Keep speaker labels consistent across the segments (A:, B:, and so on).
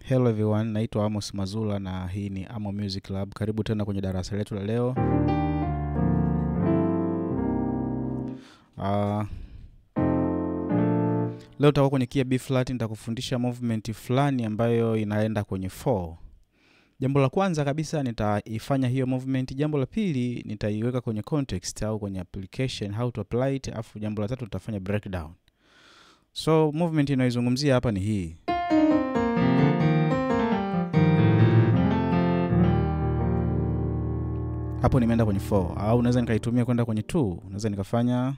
A: Hello everyone, naitwa Amos Mazula na hii ni Amo Music Lab. Karibu tena kwenye darasa letu la leo. Leo tutakuwa kwenye key B flat, nitakufundisha movement fulani ambayo inaenda kwenye 4. Jambo la kwanza kabisa nitaifanya hiyo movement. Jambo la pili nitaiweka kwenye context au kwenye application, how to apply it. Afu jambo la tatu tutafanya breakdown. So movement inaizungumzia hapa ni hii. Hapo nimeenda kwenye 4 au naweza nikaitumia kwenda kwenye 2. Naweza nikafanya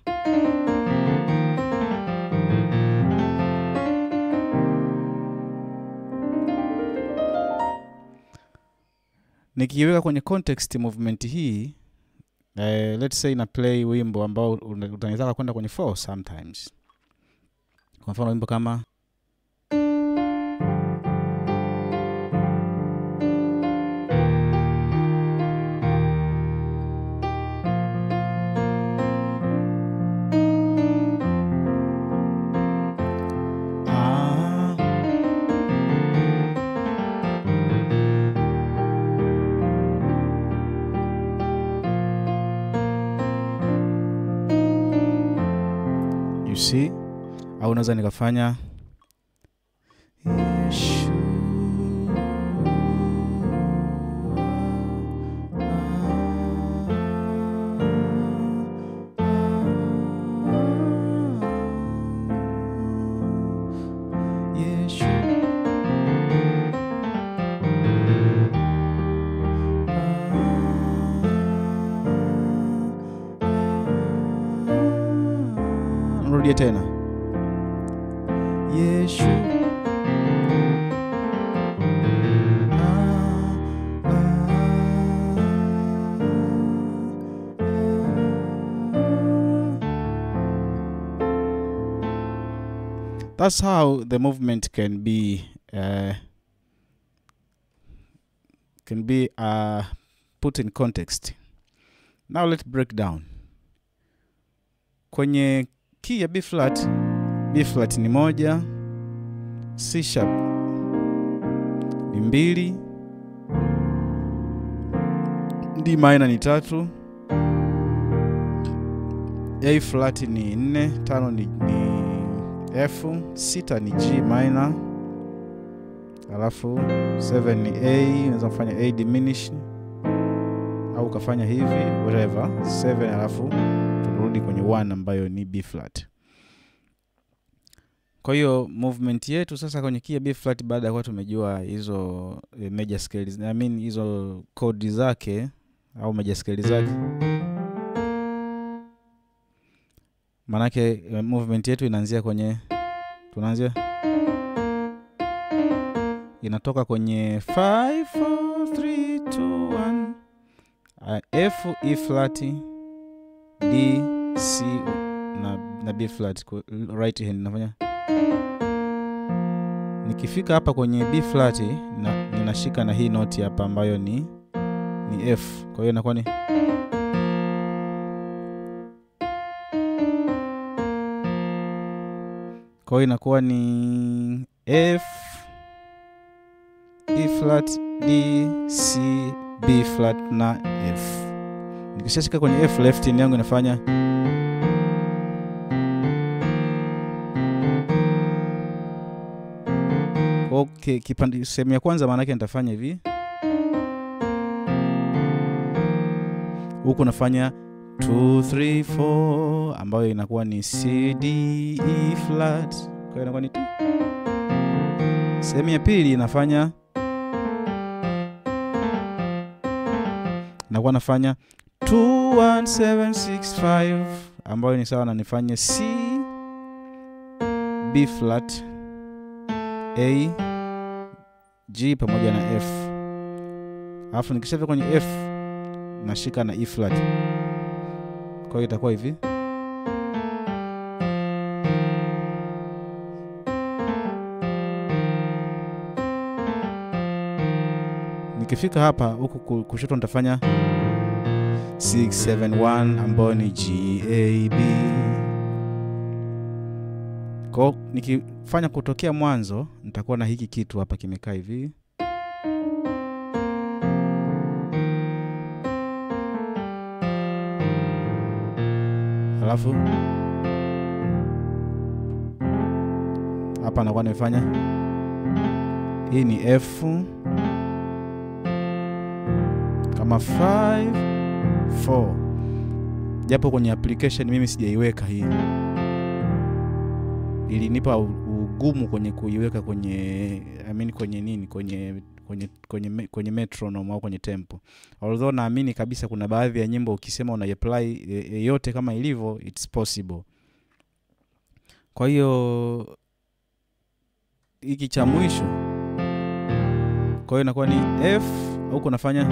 A: nikiweka kwenye context movement hii, let's say na play wimbo ambao utanitaka kwenda kwenye 4 sometimes. Kwa mfano wimbo kama see, au naweza nikafanya rudia tena Yeshu. That's how the movement can be put in context. Now let's break down. Kwenye key ya B flat ni 1, C sharp ni 2, D minor ni 3, A flat ni 4, 5 ni F, 6 ni G minor, alafu 7 ni A. Unaweza kufanya A diminished au kafanya hivi whatever 7, alafu turudi kwenye 1 ambayo ni B flat. Kwa hiyo movement yetu sasa kwenye key B flat, baada ya kuwa tumejua hizo major scales, I mean hizo chord zake au major scales zake, manake movement yetu inaanzia kwenye, inatoka kwenye 5 4 3 2 1, F, E flat, D, C na B flat right hand. Nafanya nikifika hapa kwenye B flat ninashika na hii note hapa ambayo ni F. Kwa hiyo inakuwa ni F, E flat, D, C, B flat na F. Nikishashika kwenye F, left hand yangu inafanya okay. Kipande sehemu ya kwanza maana yake nitafanya hivi, huko nafanya 2 3 4 ambayo inakuwa ni C D E flat. Kwa hiyo inakuwa ni sehemu ya pili inafanya, nakuwa nafanya 2 1 7 6 5 ambayo ni sawa na nifanye C B flat A G pamoja na F. Alafu nikishafika kwenye F nashika na E flat. Kwa hiyo itakuwa hivi. Nikifika hapa huku kushoto nitafanya 6 7 1 ambayo ni G A B. Kwa nikifanya kutokea mwanzo nitakuwa na hiki kitu hapa kimekaa hivi. Alafu hapa nakuwa nimefanya hii ni F kama 5 4. Japo kwenye application mimi sijaiweka hii. Ilinipa ugumu kwenye kuiweka kwenye kwenye nini, kwenye metronome au kwenye tempo. Although naamini kabisa kuna baadhi ya nyimbo ukisema unaiapply yote kama ilivyo, it's possible. Kwa hiyo hiki cha mwisho, kwa hiyo inakuwa ni F, huko nafanya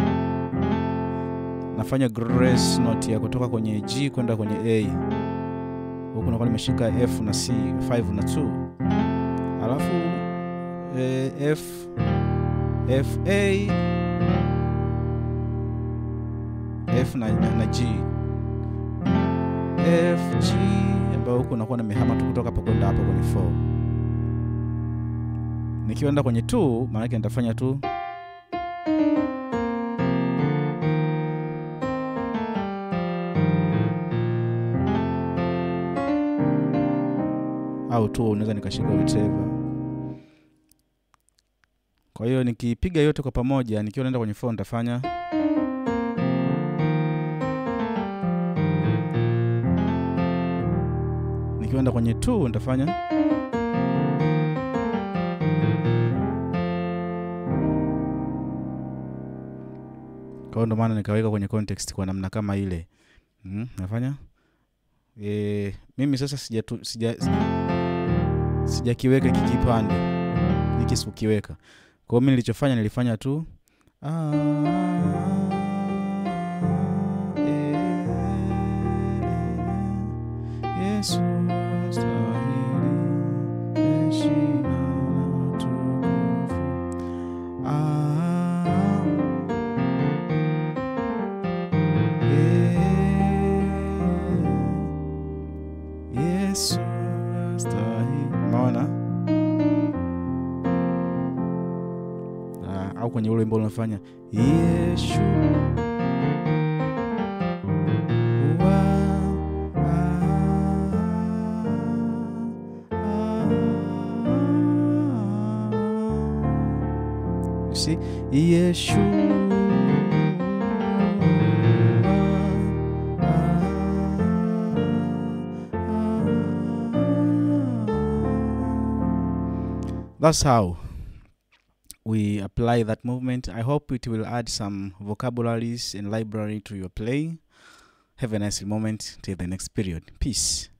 A: grace note ya kutoka kwenye G kwenda kwenye A. Huko nakuwa nimeshika F na C, 5 na 2. Alafu F A, F na G, F G, ambapo huko nakuwa nimehama tu kutoka hapo kwenda hapo kwenye 4. Nikienda kwenye 2 maana yake nitafanya tu au tu unaweza nikashika whatever. Kwa hiyo nikipiga yote kwa pamoja, nikiwa naenda kwenye 4 nitafanya nikienda kwenye 2 nitafanya kwa ndo maana nikaweka kwenye context kwa namna kama ile. Nafanya mimi sasa sijakiweka kikipande hiki, sikukiweka. Kwa hiyo mimi nilichofanya nilifanya tu Yesu stahili heshima na utukufu. Yesu stahili. Unaona? Au kwenye ule wimbo unafanya Yesu see Yesu that's how we apply that movement. I hope it will add some vocabularies and library to your play. Have a nice moment till the next period. Peace.